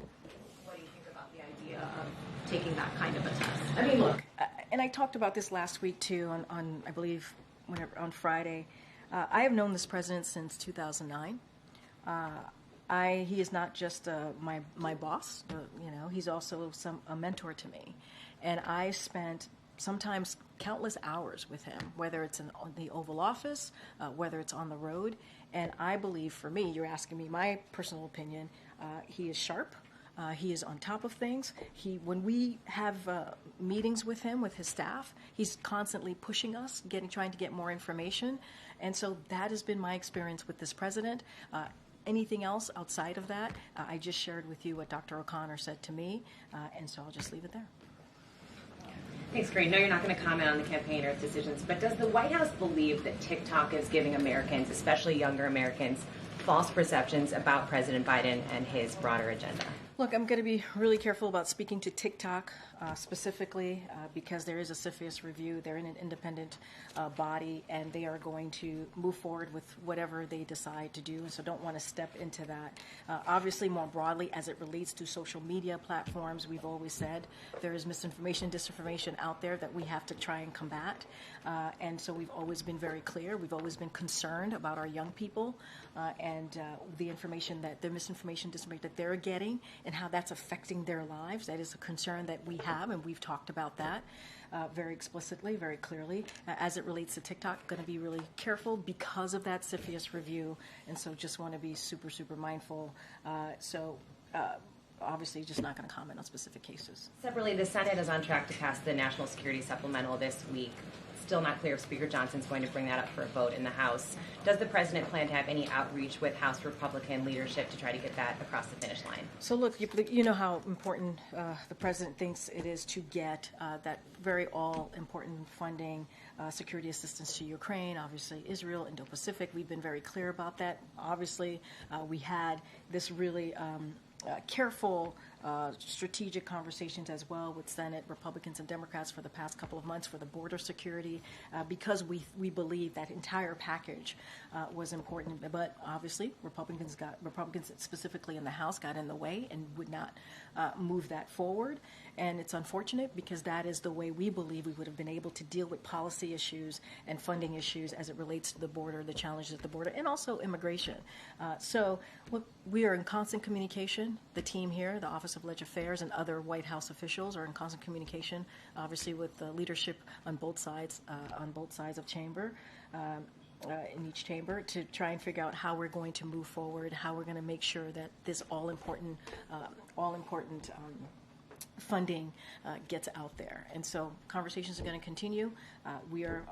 What do you think about the idea of taking that kind of a test? I mean, look, and I talked about this last week too on I believe on Friday. I have known this president since 2009. He is not just my boss. He's also a mentor to me, and I spent sometimes countless hours with him, whether it's in the Oval Office, whether it's on the road. And I believe, for me, you're asking me my personal opinion. He is sharp. He is on top of things. When we have meetings with him, with his staff, he's constantly pushing us, trying to get more information. And so that has been my experience with this president. Anything else outside of that, I just shared with you what Dr. O'Connor said to me, and so I'll just leave it there. Thanks, Karine. No, you're not going to comment on the campaign or its decisions, but does the White House believe that TikTok is giving Americans, especially younger Americans, false perceptions about President Biden and his broader agenda? Look, I'm going to be really careful about speaking to TikTok specifically because there is a CFIUS review. They're in an independent body, and they are going to move forward with whatever they decide to do, and so don't want to step into that. Obviously, more broadly, as it relates to social media platforms, we've always said there is misinformation, disinformation out there that we have to try and combat, and so we've always been very clear. We've always been concerned about our young people and the misinformation, disinformation that they're getting, and how that's affecting their lives. That is a concern that we have, and we've talked about that very explicitly, very clearly. As it relates to TikTok, going to be really careful because of that CFIUS review, and so just want to be super, super mindful. Obviously, just not going to comment on specific cases. Separately, the Senate is on track to pass the National Security Supplemental this week. Still not clear if Speaker Johnson's going to bring that up for a vote in the House. Does the president plan to have any outreach with House Republican leadership to try to get that across the finish line? So look, you know how important the president thinks it is to get that very all-important funding, security assistance to Ukraine, obviously Israel, Indo-Pacific. We've been very clear about that. Obviously, we had this really careful strategic conversations as well with Senate Republicans and Democrats for the past couple of months for the border security because we believe that entire package was important. But obviously, Republicans specifically in the House got in the way and would not move that forward. And it's unfortunate because that is the way we believe we would have been able to deal with policy issues and funding issues as it relates to the border, the challenges at the border, and also immigration. So look, we are in constant communication. The team here, the Office of Legislative Affairs, and other White House officials are in constant communication, obviously with the leadership on both sides of chamber. In each chamber to try and figure out how we're going to move forward, how we're going to make sure that this all-important funding gets out there. And so conversations are going to continue. We are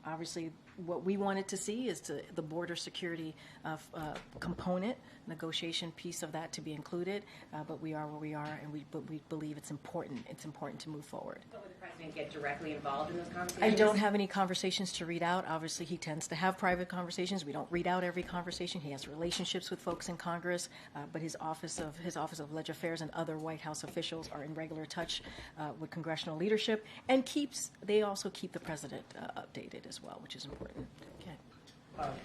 obviously what we wanted to see is the border security component, negotiation piece of that to be included. But we are where we are, and we believe it's important. It's important to move forward. But would the president get directly involved in those conversations? I don't have any conversations to read out. Obviously, he tends to have private conversations. We don't read out every conversation. He has relationships with folks in Congress, but his Office of Legislative Affairs and other White House officials are in regular touch with congressional leadership, and they also keep the president updated as well, which is important. Okay.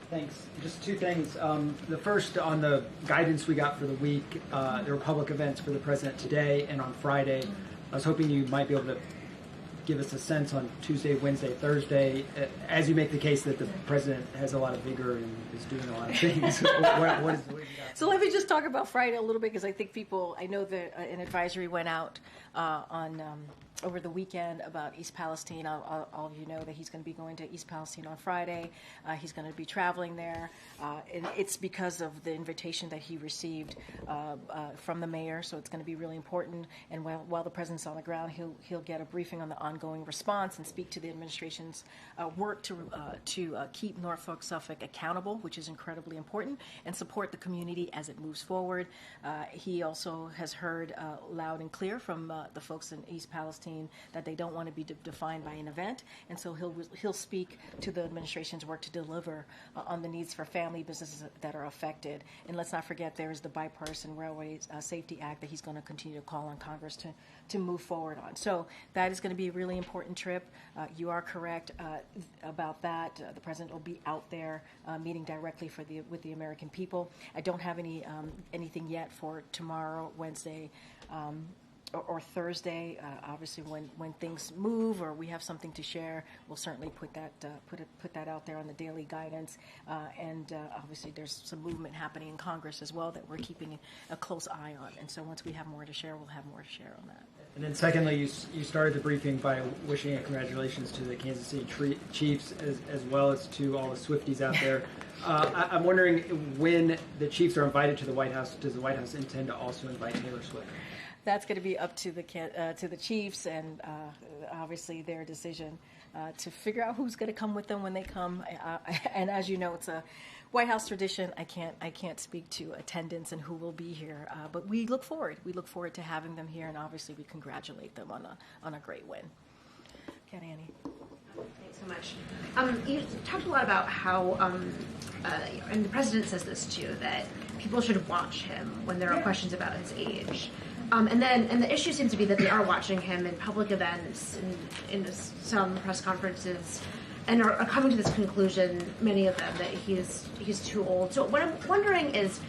Thanks. Just two things. The first, on the guidance we got for the week, there were public events for the president today and on Friday. I was hoping you might be able to give us a sense on Tuesday, Wednesday, Thursday, as you make the case that the president has a lot of vigor and is doing a lot of things. what is the way? So let me just talk about Friday a little bit, because I think I know that an advisory went out over the weekend about East Palestine. All of you know that he's going to be going to East Palestine on Friday. He's going to be traveling there. And it's because of the invitation that he received from the mayor, so it's going to be really important. And while the president's on the ground, he'll get a briefing on the ongoing response and speak to the administration's work to keep Norfolk Suffolk accountable, which is incredibly important, and support the community as it moves forward. He also has heard loud and clear from the folks in East Palestine that they don't want to be defined by an event, and so he'll speak to the administration's work to deliver on the needs for family businesses that are affected. And let's not forget there is the Bipartisan Railway Safety Act that he's going to continue to call on Congress to move forward on. So that is going to be a really important trip. You are correct about that. The president will be out there meeting directly with the American people. I don't have anything yet for tomorrow, Wednesday, or Thursday. Obviously, when things move or we have something to share, we'll certainly put that out there on the daily guidance. And obviously, there's some movement happening in Congress as well that we're keeping a close eye on. And so once we have more to share, we'll have more to share on that. And then secondly, you started the briefing by wishing congratulations to the Kansas City Chiefs as well as to all the Swifties out there. I'm wondering, when the Chiefs are invited to the White House, does the White House intend to also invite Taylor Swift? That's going to be up to the Chiefs and obviously their decision to figure out who's going to come with them when they come. And as you know, it's a White House tradition. I can't speak to attendance and who will be here, but we look forward. We look forward to having them here, and obviously we congratulate them on a great win. Kat Annie. Thanks so much. You talked a lot about how, and the president says this too, that people should watch him when there are questions about his age. And the issue seems to be that they are watching him in public events, in some press conferences, and are coming to this conclusion, many of them, that he's too old. So what I'm wondering is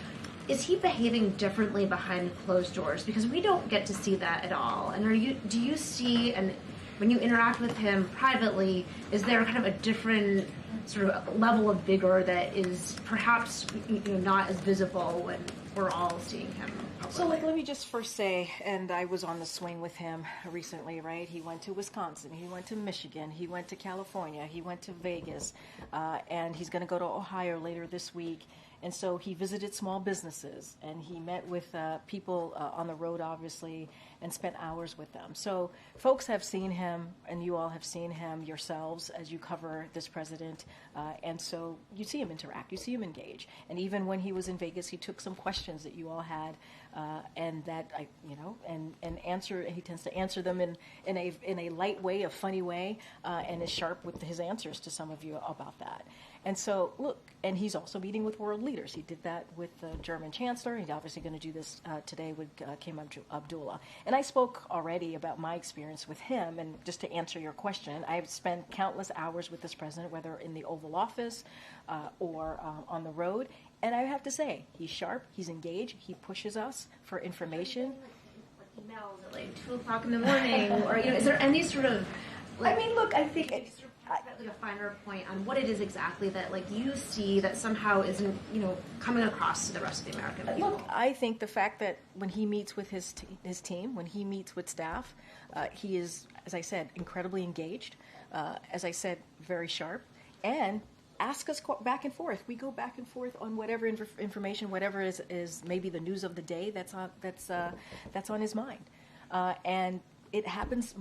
he behaving differently behind closed doors? Because we don't get to see that at all. And do you see, and when you interact with him privately, is there kind of a different sort of level of vigor that is perhaps not as visible when we're all seeing him publicly? So let me just first say, and I was on the swing with him recently, right? He went to Wisconsin, he went to Michigan, he went to California, he went to Vegas, and he's going to go to Ohio later this week. And so he visited small businesses, and he met with people on the road, obviously, and spent hours with them. So folks have seen him, and you all have seen him yourselves as you cover this president. And so you see him interact, you see him engage. And even when he was in Vegas, he took some questions that you all had, and that and answer. He tends to answer them in a light way, a funny way, and is sharp with his answers to some of you about that. And so, look, and he's also meeting with world leaders. He did that with the German Chancellor. He's obviously going to do this today with King Abdullah. And I spoke already about my experience with him. And just to answer your question, I've spent countless hours with this president, whether in the Oval Office or on the road. And I have to say, he's sharp, he's engaged, he pushes us for information. Emails at like 2 o'clock in the morning, or is there any sort of? I mean, look, I think a finer point on what it is exactly that you see that somehow isn't coming across to the rest of the American people. Look, I think the fact that when he meets with his team, when he meets with staff, he is, as I said, incredibly engaged. As I said, very sharp, and ask us back and forth. We go back and forth on whatever information, whatever is maybe the news of the day that's on his mind, and it happens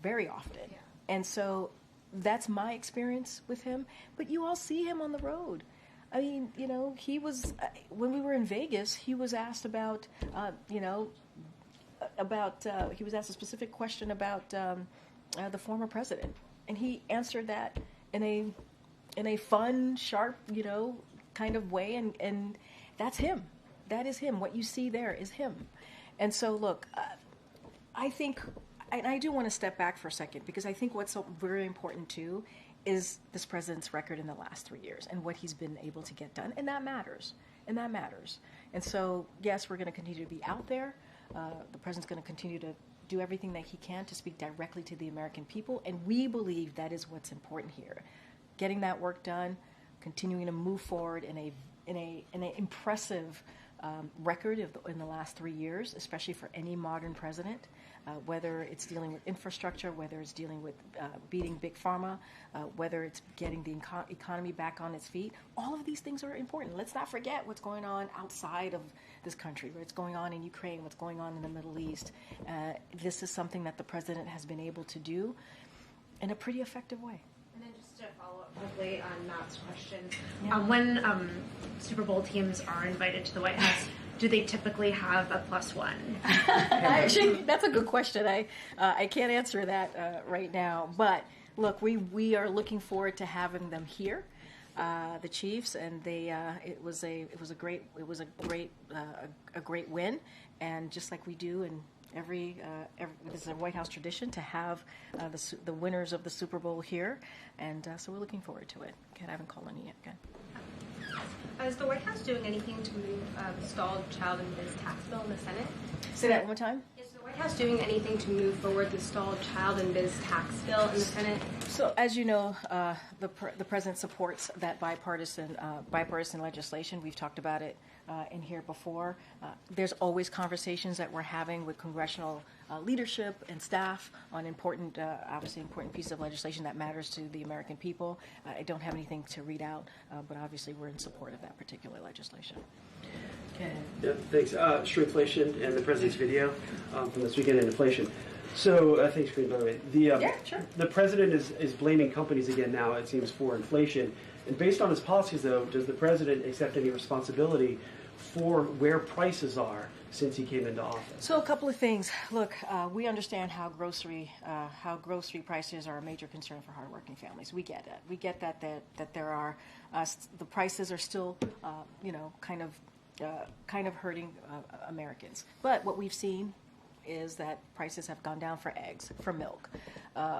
very often. Yeah. And so that's my experience with him. But you all see him on the road. I mean, he was when we were in Vegas. He was asked about, he was asked a specific question about the former president, and he answered that in a fun, sharp, kind of way, and that's him. That is him. What you see there is him. And so, look, I think. And I do want to step back for a second, because I think what's so very important too is this president's record in the last 3 years and what he's been able to get done, and that matters. And so, yes, we're going to continue to be out there. The president's going to continue to do everything that he can to speak directly to the American people, and we believe that is what's important here. Getting that work done, continuing to move forward in an impressive record in the last 3 years, especially for any modern president, whether it's dealing with infrastructure, whether it's dealing with beating big pharma, whether it's getting the economy back on its feet. All of these things are important. Let's not forget what's going on outside of this country, what's going on in Ukraine, what's going on in the Middle East. This is something that the president has been able to do in a pretty effective way. And then just to follow up quickly on Matt's question, when Super Bowl teams are invited to the White House, do they typically have a +1? Actually, that's a good question. I can't answer that right now. But look, we are looking forward to having them here, the Chiefs, and it was a great win, and just like we do in every this is a White House tradition to have the winners of the Super Bowl here, and so we're looking forward to it. I haven't called any yet. Again. Is the White House doing anything to move the stalled child and biz tax bill in the Senate? Say that one more time. Is the White House doing anything to move forward the stalled child and biz tax bill in the Senate? So, as you know, the president supports that bipartisan legislation. We've talked about it in here before. There's always conversations that we're having with congressional leadership and staff on obviously important pieces of legislation that matters to the American people. I don't have anything to read out, but obviously we're in support of that particular legislation. Okay. Yeah, thanks. Shrinkflation and the president's video from this weekend in inflation. So, thanks, Karine, by the way. Sure. The president is blaming companies again now, it seems, for inflation. And based on his policies, though, does the president accept any responsibility for where prices are since he came into office? So a couple of things. Look, we understand how grocery prices are a major concern for hardworking families. We get it. We get that there are the prices are still kind of hurting Americans. But what we've seen is that prices have gone down for eggs, for milk,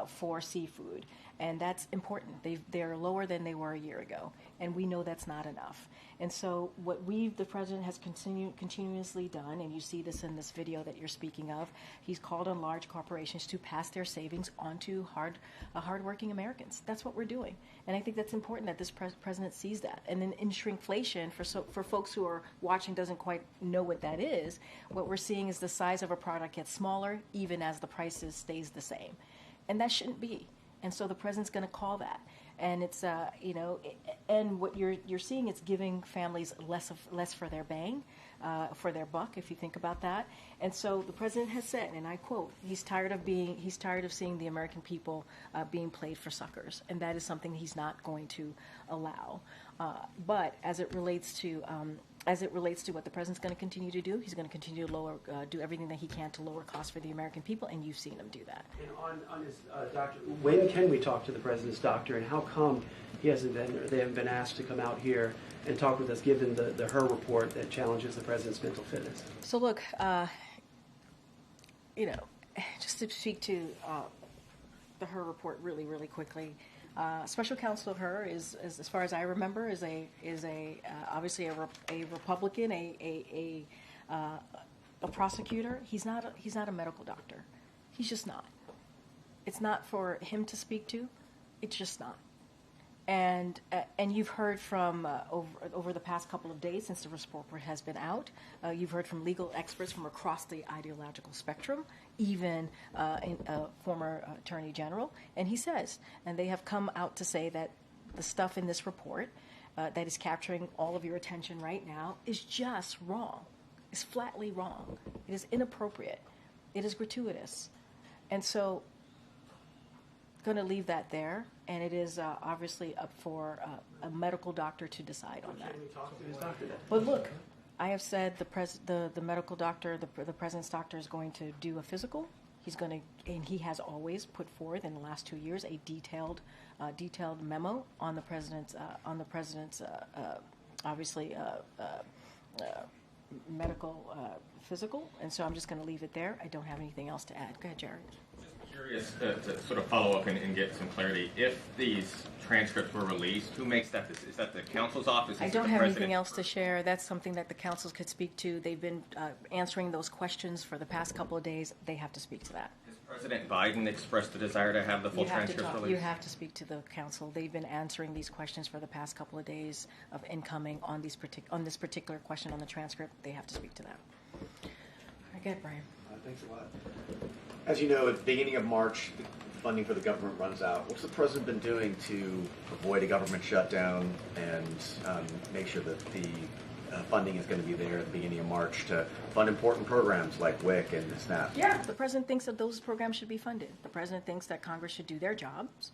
for seafood, and that's important. They're lower than they were a year ago, and we know that's not enough. And so what the president has continuously done, and you see this in this video that you're speaking of, he's called on large corporations to pass their savings onto hardworking Americans. That's what we're doing, and I think that's important that this president sees that. And then in shrinkflation, for folks who are watching doesn't quite know what that is, what we're seeing is the size of a product gets smaller even as the prices stays the same, and that shouldn't be. And so the president's going to call that, and it's and what you're seeing, it's giving families less for their bang, for their buck, if you think about that. And so the president has said, and I quote, he's tired of seeing the American people being played for suckers, and that is something he's not going to allow. But as it relates to what the president's going to continue to do, he's going to continue to do everything that he can to lower costs for the American people, and you've seen him do that. And on his doctor, when can we talk to the president's doctor, and how come they haven't been asked to come out here and talk with us, given the Her report that challenges the president's mental fitness? So look, just to speak to the Her report really, really quickly. Special counsel of Her is, as far as I remember, is obviously a Republican, a prosecutor. He's not a medical doctor. He's just not. It's not for him to speak to. It's just not. And you've heard from over the past couple of days since the report has been out, you've heard from legal experts from across the ideological spectrum, even former Attorney General, and he says, and they have come out to say that the stuff in this report that is capturing all of your attention right now is just wrong. It's flatly wrong. It is inappropriate. It is gratuitous. And so going to leave that there, and it is obviously up for a medical doctor to decide on that. But look, I have said the medical doctor, the president's doctor, is going to do a physical. He's going to, and he has always put forth in the last 2 years a detailed memo on the president's obviously medical physical. And so I'm just going to leave it there. I don't have anything else to add. Go ahead, Jared. curious to sort of follow up and get some clarity. If these transcripts were released, who makes that decision? Is that the council's office? I don't have anything else to share. That's something that the councils could speak to. They've been answering those questions for the past couple of days. They have to speak to that. Has President Biden expressed the desire to have the full transcripts released? You have to speak to the council. They've been answering these questions for the past couple of days of incoming on this particular question on the transcript. They have to speak to that. I get it, Brian. Thanks a lot. As you know, at the beginning of March, the funding for the government runs out. What's the president been doing to avoid a government shutdown and make sure that the funding is going to be there at the beginning of March to fund important programs like WIC and SNAP? Yeah, the president thinks that those programs should be funded. The president thinks that Congress should do their jobs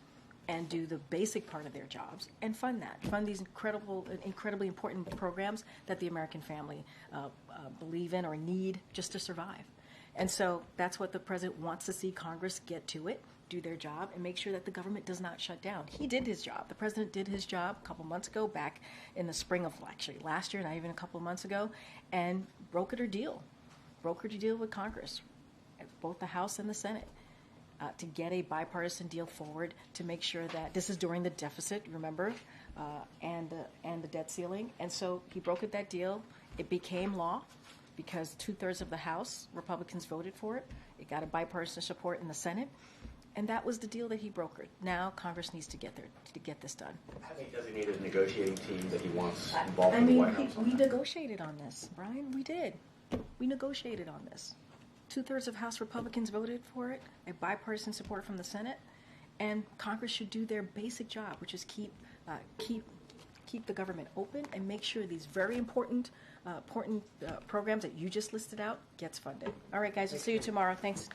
and do the basic part of their jobs and fund that. Fund these incredibly important programs that the American family believe in or need just to survive. And so that's what the president wants to see Congress get to it, do their job, and make sure that the government does not shut down. He did his job. The president did his job a couple months ago, back in the spring of actually last year, not even a couple of months ago, and brokered a deal with Congress, both the House and the Senate, to get a bipartisan deal forward to make sure that this is during the deficit, remember, and the debt ceiling. And so he brokered that deal. It became law, because 2/3 of the House Republicans voted for it. It got a bipartisan support in the Senate, and that was the deal that he brokered. Now Congress needs to get there to get this done. Has he designated a negotiating team that he wants involved in the White House? We negotiated on this, Brian. We did. We negotiated on this. 2/3 of House Republicans voted for it, a bipartisan support from the Senate, and Congress should do their basic job, which is keep the government open and make sure these very important programs that you just listed out gets funded. All right, guys, we'll see you tomorrow. Thanks.